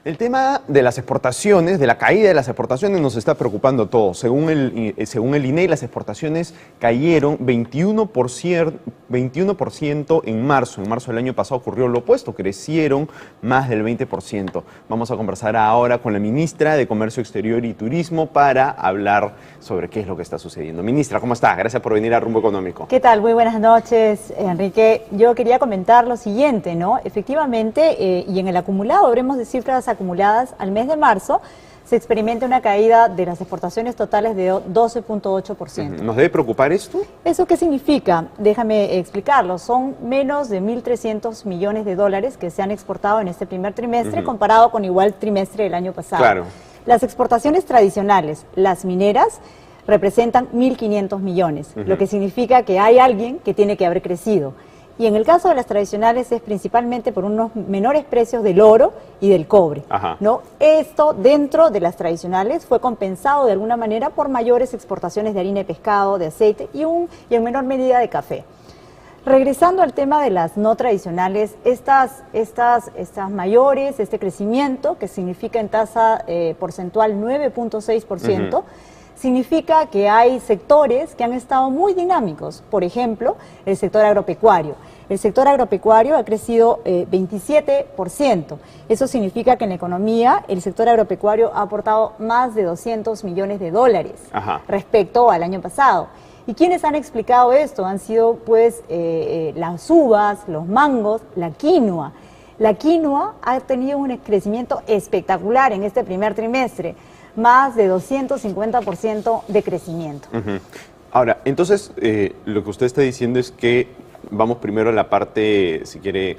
El tema de las exportaciones, de la caída de las exportaciones, nos está preocupando a todos. Según el INEI, las exportaciones cayeron 21% en marzo. En marzo del año pasado ocurrió lo opuesto, crecieron más del 20%. Vamos a conversar ahora con la ministra de Comercio Exterior y Turismo para hablar sobre qué es lo que está sucediendo. Ministra, ¿cómo está? Gracias por venir a Rumbo Económico. ¿Qué tal? Muy buenas noches, Enrique. Yo quería comentar lo siguiente, ¿no? Efectivamente, y en el acumulado, habremos de cifras acumuladas al mes de marzo, se experimenta una caída de las exportaciones totales de 12.8%. ¿Nos debe preocupar esto? ¿Eso qué significa? Déjame explicarlo. Son menos de 1.300 millones de dólares que se han exportado en este primer trimestre comparado con igual trimestre del año pasado. Claro. Las exportaciones tradicionales, las mineras, representan 1.500 millones, lo que significa que hay alguien que tiene que haber crecido. Y en el caso de las tradicionales es principalmente por unos menores precios del oro y del cobre, ¿no? Esto dentro de las tradicionales fue compensado de alguna manera por mayores exportaciones de harina de pescado, de aceite y en menor medida de café. Regresando al tema de las no tradicionales, estas mayores, este crecimiento que significa en tasa porcentual 9.6%, significa que hay sectores que han estado muy dinámicos. Por ejemplo, el sector agropecuario. El sector agropecuario ha crecido 27%. Eso significa que en la economía el sector agropecuario ha aportado más de 200 millones de dólares respecto al año pasado. ¿Y quiénes han explicado esto? Han sido pues las uvas, los mangos, la quinoa. La quinoa ha tenido un crecimiento espectacular en este primer trimestre. Más de 250% de crecimiento. Ahora, entonces, lo que usted está diciendo es que vamos primero a la parte, si quiere,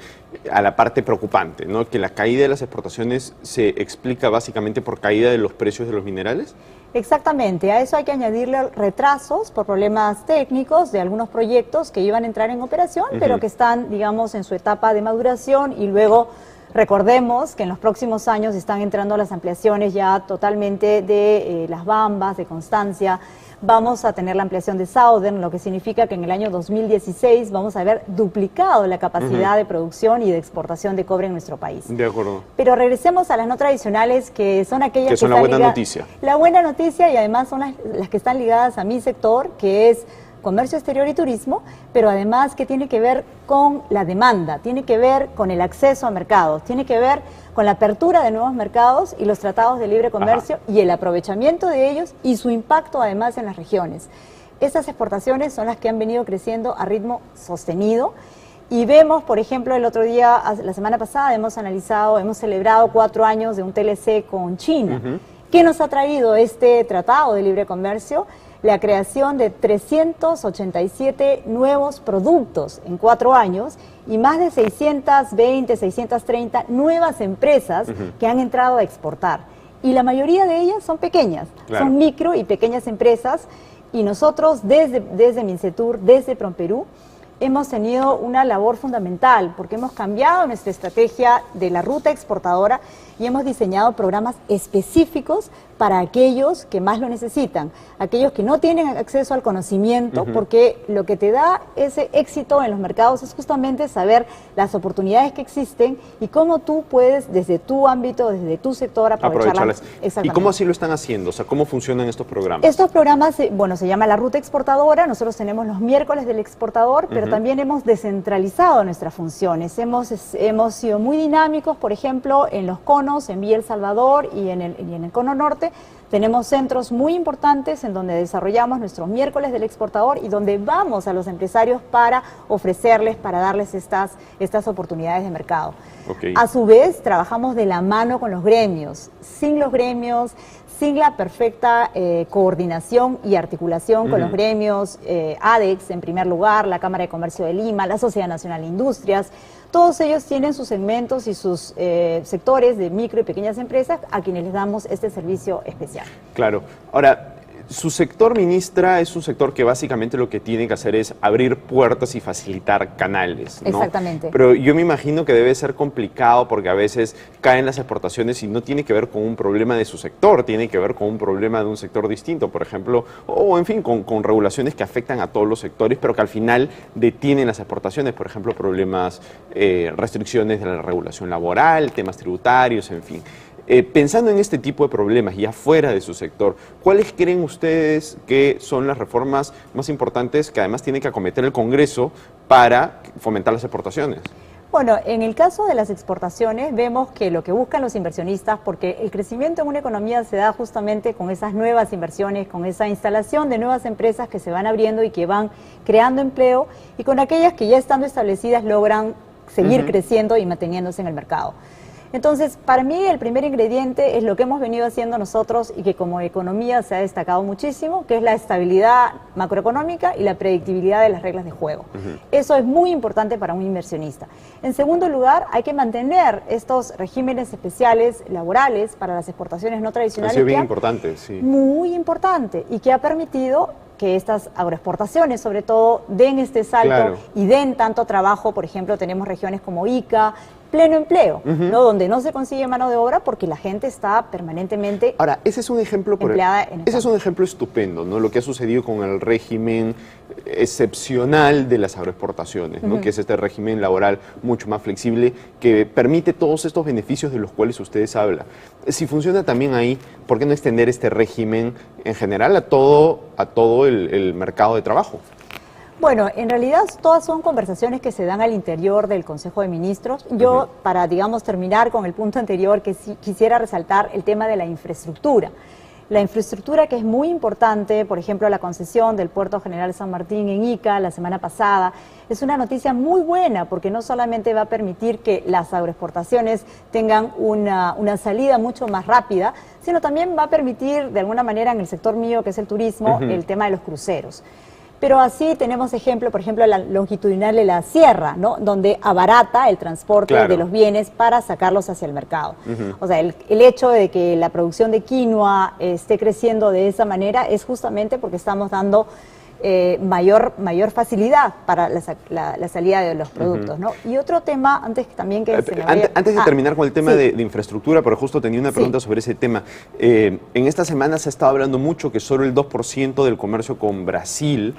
a la parte preocupante, ¿no? Que la caída de las exportaciones se explica básicamente por caída de los precios de los minerales. Exactamente, a eso hay que añadirle retrasos por problemas técnicos de algunos proyectos que iban a entrar en operación, pero que están, digamos, en su etapa de maduración y luego... Recordemos que en los próximos años están entrando las ampliaciones ya totalmente de Las Bambas, de Constancia. Vamos a tener la ampliación de Southern, lo que significa que en el año 2016 vamos a haber duplicado la capacidad de producción y de exportación de cobre en nuestro país. De acuerdo. Pero regresemos a las no tradicionales, que son aquellas que son la buena noticia. La buena noticia, y además son las que están ligadas a mi sector, que es comercio exterior y turismo, pero además que tiene que ver con la demanda, tiene que ver con el acceso a mercados, tiene que ver con la apertura de nuevos mercados y los tratados de libre comercio y el aprovechamiento de ellos y su impacto además en las regiones. Esas exportaciones son las que han venido creciendo a ritmo sostenido y vemos, por ejemplo, el otro día, la semana pasada, hemos celebrado 4 años de un TLC con China. ¿Qué nos ha traído este tratado de libre comercio? La creación de 387 nuevos productos en 4 años y más de 620, 630 nuevas empresas que han entrado a exportar. Y la mayoría de ellas son pequeñas, son micro y pequeñas empresas. Y nosotros desde Mincetur, desde Promperú, hemos tenido una labor fundamental porque hemos cambiado nuestra estrategia de la ruta exportadora y hemos diseñado programas específicos para aquellos que más lo necesitan, aquellos que no tienen acceso al conocimiento, porque lo que te da ese éxito en los mercados es justamente saber las oportunidades que existen y cómo tú puedes, desde tu ámbito, desde tu sector, aprovecharlas. ¿Y cómo así lo están haciendo? O sea, ¿cómo funcionan estos programas? Estos programas, bueno, se llama la ruta exportadora. Nosotros tenemos los miércoles del exportador, pero también hemos descentralizado nuestras funciones. Hemos sido muy dinámicos, por ejemplo, en los conos, en Villa El Salvador y en el cono norte. Tenemos centros muy importantes en donde desarrollamos nuestros miércoles del exportador y donde vamos a los empresarios para ofrecerles, para darles estas oportunidades de mercado. A su vez, trabajamos de la mano con los gremios. Sin los gremios, sin la perfecta coordinación y articulación con los gremios, ADEX en primer lugar, la Cámara de Comercio de Lima, la Sociedad Nacional de Industrias, todos ellos tienen sus segmentos y sus sectores de micro y pequeñas empresas a quienes les damos este servicio especial. Claro. Ahora, su sector, ministra, es un sector que básicamente lo que tiene que hacer es abrir puertas y facilitar canales, ¿no? Exactamente. Pero yo me imagino que debe ser complicado porque a veces caen las exportaciones y no tiene que ver con un problema de su sector, tiene que ver con un problema de un sector distinto, por ejemplo, o en fin, con regulaciones que afectan a todos los sectores, pero que al final detienen las exportaciones, por ejemplo, problemas, restricciones de la regulación laboral, temas tributarios, en fin. Pensando en este tipo de problemas y afuera de su sector, ¿cuáles creen ustedes que son las reformas más importantes que además tiene que acometer el Congreso para fomentar las exportaciones? Bueno, en el caso de las exportaciones vemos que lo que buscan los inversionistas, porque el crecimiento en una economía se da justamente con esas nuevas inversiones, con esa instalación de nuevas empresas que se van abriendo y que van creando empleo, y con aquellas que ya estando establecidas logran seguir creciendo y manteniéndose en el mercado. Entonces, para mí el primer ingrediente es lo que hemos venido haciendo nosotros y que como economía se ha destacado muchísimo, que es la estabilidad macroeconómica y la predictibilidad de las reglas de juego. Eso es muy importante para un inversionista. En segundo lugar, hay que mantener estos regímenes especiales laborales para las exportaciones no tradicionales. Ha sido bien importante, sí. Muy importante, y que ha permitido que estas agroexportaciones, sobre todo, den este salto y den tanto trabajo. Por ejemplo, tenemos regiones como Ica, pleno empleo, ¿no? Donde no se consigue mano de obra porque la gente está permanentemente Ahora, ese es un ejemplo, empleada en el ese es un ejemplo estupendo, ¿no? Lo que ha sucedido con el régimen excepcional de las agroexportaciones, ¿no? Que es este régimen laboral mucho más flexible que permite todos estos beneficios de los cuales ustedes hablan. Si funciona también ahí, ¿por qué no extender este régimen en general a todo el mercado de trabajo? Bueno, en realidad todas son conversaciones que se dan al interior del Consejo de Ministros. Yo, para, digamos, terminar con el punto anterior, que sí, quisiera resaltar el tema de la infraestructura. La infraestructura, que es muy importante, por ejemplo, la concesión del Puerto General San Martín en Ica la semana pasada, es una noticia muy buena porque no solamente va a permitir que las agroexportaciones tengan una salida mucho más rápida, sino también va a permitir, de alguna manera, en el sector mío, que es el turismo, el tema de los cruceros. Pero así tenemos ejemplo, por ejemplo, la longitudinal de la sierra, ¿no? Donde abarata el transporte de los bienes para sacarlos hacia el mercado. O sea, el hecho de que la producción de quinoa esté creciendo de esa manera es justamente porque estamos dando mayor facilidad para la salida de los productos, ¿no? Y otro tema, antes también que se me vaya... Antes de terminar con el tema de infraestructura, pero justo tenía una pregunta sobre ese tema. En esta semana se ha estado hablando mucho que solo el 2% del comercio con Brasil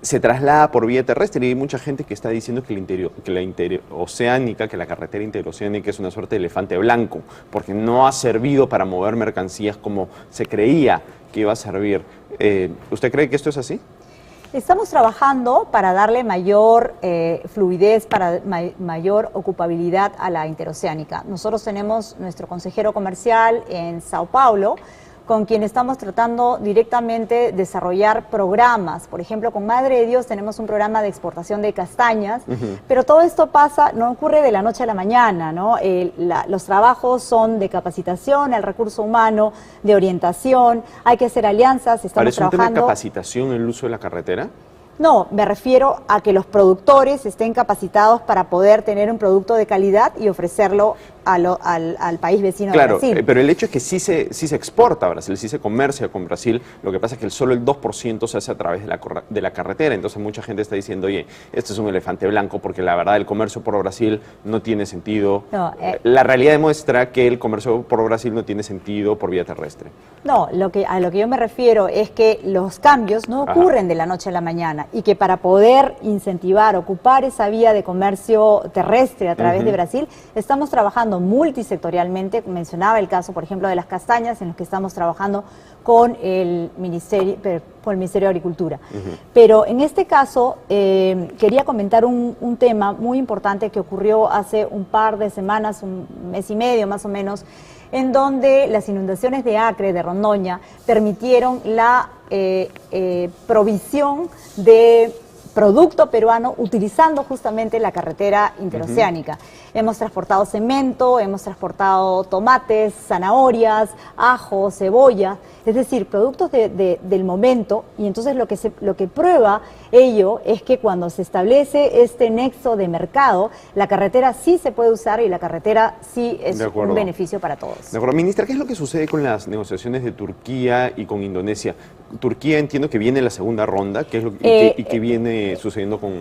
se traslada por vía terrestre, y hay mucha gente que está diciendo que la interoceánica, que la carretera interoceánica es una suerte de elefante blanco, porque no ha servido para mover mercancías como se creía que iba a servir. ¿Usted cree que esto es así? Estamos trabajando para darle mayor fluidez, para mayor ocupabilidad a la interoceánica. Nosotros tenemos nuestro consejero comercial en Sao Paulo, con quien estamos tratando directamente de desarrollar programas. Por ejemplo, con Madre de Dios tenemos un programa de exportación de castañas, pero todo esto no ocurre de la noche a la mañana, ¿no? Los trabajos son de capacitación al recurso humano, de orientación, hay que hacer alianzas, estamos trabajando... ¿Parece un tema de capacitación en el uso de la carretera? No, me refiero a que los productores estén capacitados para poder tener un producto de calidad y ofrecerlo al país vecino de Brasil. Claro, pero el hecho es que sí se exporta a Brasil, sí se comercia con Brasil, lo que pasa es que solo el 2% se hace a través de la carretera, entonces mucha gente está diciendo, oye, este es un elefante blanco porque la verdad el comercio por Brasil no tiene sentido. No, la realidad demuestra que el comercio por Brasil no tiene sentido por vía terrestre. No, a lo que yo me refiero es que los cambios no ocurren de la noche a la mañana y que para poder incentivar, ocupar esa vía de comercio terrestre a través de Brasil, estamos trabajando multisectorialmente. Mencionaba el caso, por ejemplo, de las castañas, en los que estamos trabajando con el Ministerio de Agricultura. Pero en este caso, quería comentar un tema muy importante que ocurrió hace un par de semanas, un mes y medio más o menos, en donde las inundaciones de Acre, de Rondoña, permitieron la provisión de producto peruano utilizando justamente la carretera interoceánica. Hemos transportado cemento, hemos transportado tomates, zanahorias, ajo, cebolla, es decir, productos del momento, y entonces lo que prueba ello es que cuando se establece este nexo de mercado, la carretera sí se puede usar y la carretera sí es un beneficio para todos. De acuerdo. Ministra, ¿qué es lo que sucede con las negociaciones de Turquía y con Indonesia? Turquía, entiendo que viene la segunda ronda, ¿qué es lo que viene sucediendo con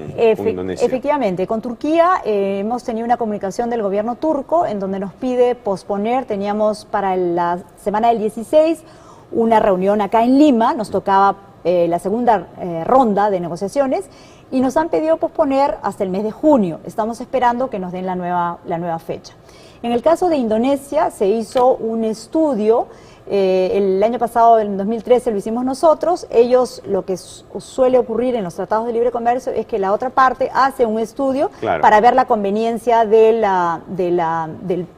Indonesia? Efectivamente, con Turquía hemos tenido una comunicación del gobierno turco en donde nos pide posponer. Teníamos para la semana del 16 una reunión acá en Lima, nos tocaba la segunda ronda de negociaciones y nos han pedido posponer hasta el mes de junio. Estamos esperando que nos den la nueva fecha. En el caso de Indonesia se hizo un estudio, el año pasado, en 2013, lo hicimos nosotros. Ellos, lo que suele ocurrir en los tratados de libre comercio es que la otra parte hace un estudio para ver la conveniencia del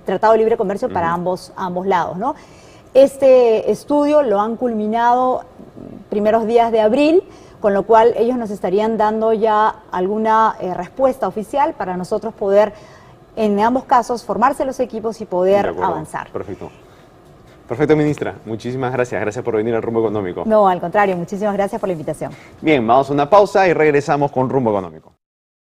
Tratado de Libre Comercio para ambos lados, ¿no? Este estudio lo han culminado primeros días de abril, con lo cual ellos nos estarían dando ya alguna respuesta oficial para nosotros poder, en ambos casos, formarse los equipos y poder avanzar. Perfecto. Perfecto, ministra. Muchísimas gracias. Gracias por venir al Rumbo Económico. No, al contrario. Muchísimas gracias por la invitación. Bien, vamos a una pausa y regresamos con Rumbo Económico.